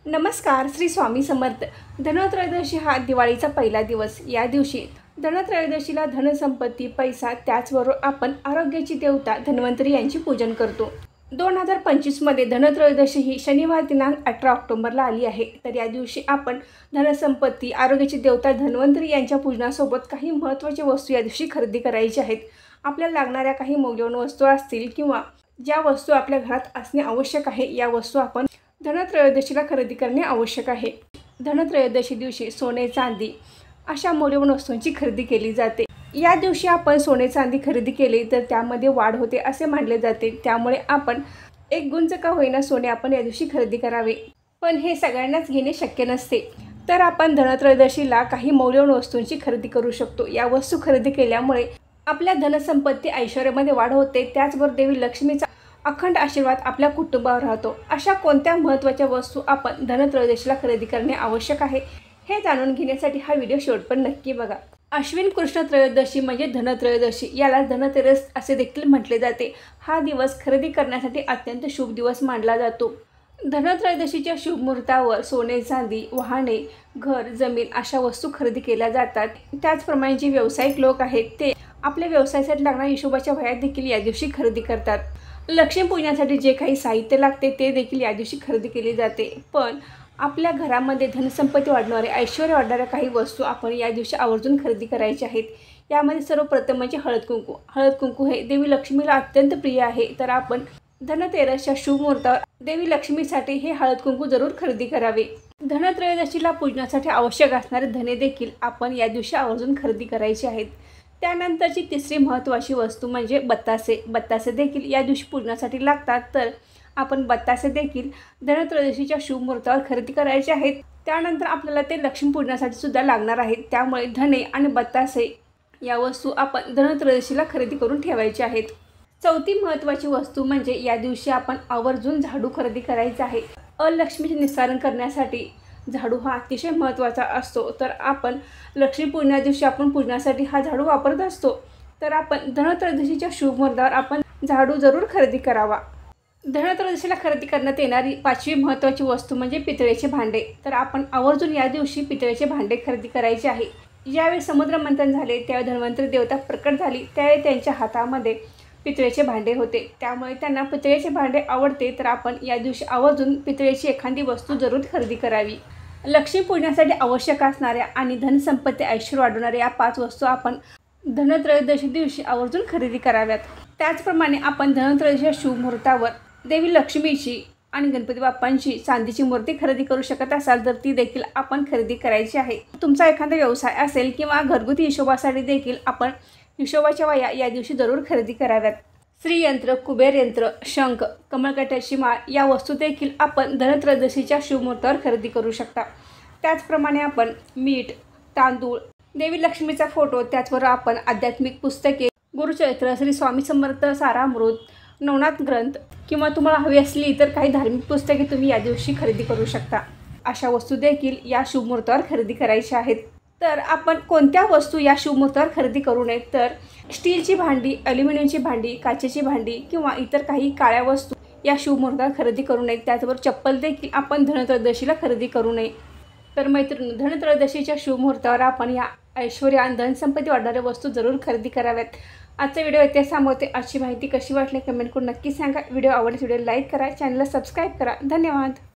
नमस्कार. श्री स्वामी समर्थ. धनत्रयोदशी हा दिवाळीचा पहिला दिवस. या दिवशी धनत्रयोदशीला धनसंपत्ती, पैसा, त्याचबरोबर आपण आरोग्याची देवता धन्वंतरी यांची पूजन करतो. 2025मध्ये धनत्रयोदशी ही शनिवार दिनांक 18 ऑक्टोबरला आली आहे. तर या दिवशी आपण धनसंपत्ती, आरोग्याची देवता धन्वंतरी यांच्या पूजनासोबत काही महत्त्वाच्या वस्तू या दिवशी खरेदी करायच्या आहेत. आपल्याला लागणाऱ्या काही मौल्यवान वस्तू असतील किंवा ज्या वस्तू आपल्या घरात असणे आवश्यक आहे, या वस्तू आपण धनत्रयोदशीला खरेदी करणे आवश्यक आहे. धनत्रयोदशी दिवशी सोने, चांदी अशा मौल्यवान वस्तूंची खरेदी केली जाते. या दिवशी आपण सोने, चांदी खरेदी केली तर त्यामध्ये वाढ होते असे मानले जाते. त्यामुळे आपण एक गुंज का होईना सोने आपण या दिवशी खरेदी करावे. पण हे सगळ्यांनाच घेणे शक्य नसते. तर आपण धनत्रयोदशीला काही मौल्यवान वस्तूंची खरेदी करू शकतो. या वस्तू खरेदी केल्यामुळे आपल्या धनसंपत्ती, ऐश्वर्यामध्ये वाढ होते. त्याचबरोबर देवी लक्ष्मीचा अखंड आशीर्वाद आपल्या कुटुंबावर राहतो. अशा कोणत्या महत्त्वाच्या वस्तू आपण धनत्रयोदशीला खरेदी करणे आवश्यक आहे हे जाणून घेण्यासाठी हा व्हिडिओ शेवटपर्यंत नक्की बघा. अश्विन कृष्ण त्रयोदशी म्हणजे धनत्रयोदशी, याला धनतेरस असे देखील म्हटले जाते. हा दिवस खरेदी करण्यासाठी अत्यंत शुभ दिवस मानला जातो. धनत्रयोदशीच्या शुभ मुहूर्तावर सोने, चांदी, वाहने, घर, जमीन अशा वस्तू खरेदी केल्या जातात. त्याचप्रमाणे जे व्यावसायिक लोक आहेत ते आपल्या व्यवसायासाठी लागणाऱ्या हिशोबाच्या वह्या देखील या दिवशी खरेदी करतात. लक्ष्मी पूजनासाठी जे काही साहित्य लागते ते देखील या दिवशी खरेदी केले जाते. पण आपल्या घरामध्ये धनसंपत्ती वाढणारे, ऐश्वर्य वाढणाऱ्या काही वस्तू आपण या दिवशी आवर्जून खरेदी करायच्या आहेत. यामध्ये सर्वप्रथम म्हणजे हळद कुंकू. हळद कुंकू हे देवी लक्ष्मीला अत्यंत प्रिय आहे. तर आपण धनतेरसच्या शुभ मुहूर्तावर देवी लक्ष्मीसाठी हे हळद कुंकू जरूर खरेदी करावे. धनत्रयोदशीला पूजनासाठी आवश्यक असणारे धने देखील आपण या दिवशी आवर्जून खरेदी करायचे आहेत. त्यानंतरची तिसरी महत्त्वाची वस्तू म्हणजे बत्तासे. बत्तासे देखील या दिवशी पूजनासाठी लागतात. तर आपण बत्तासे देखील धनत्रयोदशीच्या शुभ मुहूर्तावर खरेदी करायचे आहेत. त्यानंतर आपल्याला ते लक्ष्मीपूजनासाठी सुद्धा लागणार आहेत. त्यामुळे धने आणि बत्तासे या वस्तू आपण धनत्रयोदशीला खरेदी करून ठेवायचे आहेत. चौथी महत्त्वाची वस्तू म्हणजे या दिवशी आपण आवर्जून झाडू खरेदी करायचा आहे. अलक्ष्मीचे निस्सारण करण्यासाठी झाडू हा अतिशय महत्त्वाचा असतो. तर आपण लक्ष्मीपूजना दिवशी आपण पूजनासाठी हा झाडू वापरत असतो. तर आपण धनत्रयोदशीच्या शुभ मुहूर्तावर आपण झाडू जरूर खरेदी करावा. धनत्रयोदशीला खरेदी करण्यात येणारी पाचवी महत्त्वाची वस्तू म्हणजे पितळेचे भांडे. तर आपण आवर्जून या दिवशी पितळेचे भांडे खरेदी करायचे आहे. ज्यावेळी समुद्र मंथन झाले त्यावेळी धन्वंतरी देवता प्रकट झाली, त्यावेळी त्यांच्या हातामध्ये पितळेचे भांडे होते. त्यामुळे त्यांना पितळेचे भांडे आवडते. तर आपण या दिवशी आवर्जून पितळेची एखादी वस्तू जरूर खरेदी करावी. लक्ष्मीपूजनासाठी आवश्यक असणाऱ्या आणि धनसंपत्ती, ऐश्वर्य वाढवणाऱ्या या 5 वस्तू आपण धनत्रयोदशी दिवशी आवर्जून खरेदी कराव्यात. त्याचप्रमाणे आपण धनत्रयोदशीच्या शुभ मुहूर्तावर देवी लक्ष्मीची आणि गणपती बाप्पांची चांदीची मूर्ती खरेदी करू शकत असाल तर ती देखील आपण खरेदी करायची आहे. तुमचा एखादा व्यवसाय असेल किंवा घरगुती हिशोबासाठी देखील आपण हिशोबाच्या वह्या या दिवशी जरूर खरेदी कराव्यात. श्रीयंत्र, कुबेर यंत्र, शंख, कमळकट्याची माळ या वस्तू देखील आपण धनत्रयोदशीच्या शुभ मुहूर्तावर खरेदी करू शकता. त्याचप्रमाणे आपण मीठ, तांदूळ, देवी लक्ष्मीचा फोटो, त्याचबरोबर आपण आध्यात्मिक पुस्तके, गुरुचरित्र, श्री स्वामी समर्थ सारामृत, नवनाथ ग्रंथ किंवा तुम्हाला हवी असली इतर काही धार्मिक पुस्तके तुम्ही या दिवशी खरेदी करू शकता. अशा वस्तू देखील या शुभ मुहूर्तावर खरेदी करायच्या आहेत. तर आपण कोणत्या वस्तू या शुभ मुहूर्तावर खरेदी करू नयेत तर स्टीलची भांडी, ॲल्युमिनियमची भांडी, काचेची भांडी किंवा इतर काही काळ्या वस्तू या शुभ मुहूर्तावर खरेदी करू नयेत. त्याचबरोबर चप्पल देखील आपण धनत्रयोदशीला खरेदी करू नये. तर मैत्रिणी, धनत्रयोदशीच्या शुभ मुहूर्तावर आपण या ऐश्वर्य आणि धनसंपत्ती वाढणाऱ्या वस्तू जरूर खरेदी कराव्यात. आजचा व्हिडिओ इथे थांबवते. आजची माहिती कशी वाटली कमेंट करून नक्की सांगा. व्हिडिओ आवडल्यास व्हिडिओ लाईक करा, चॅनलला सबस्क्राईब करा. धन्यवाद.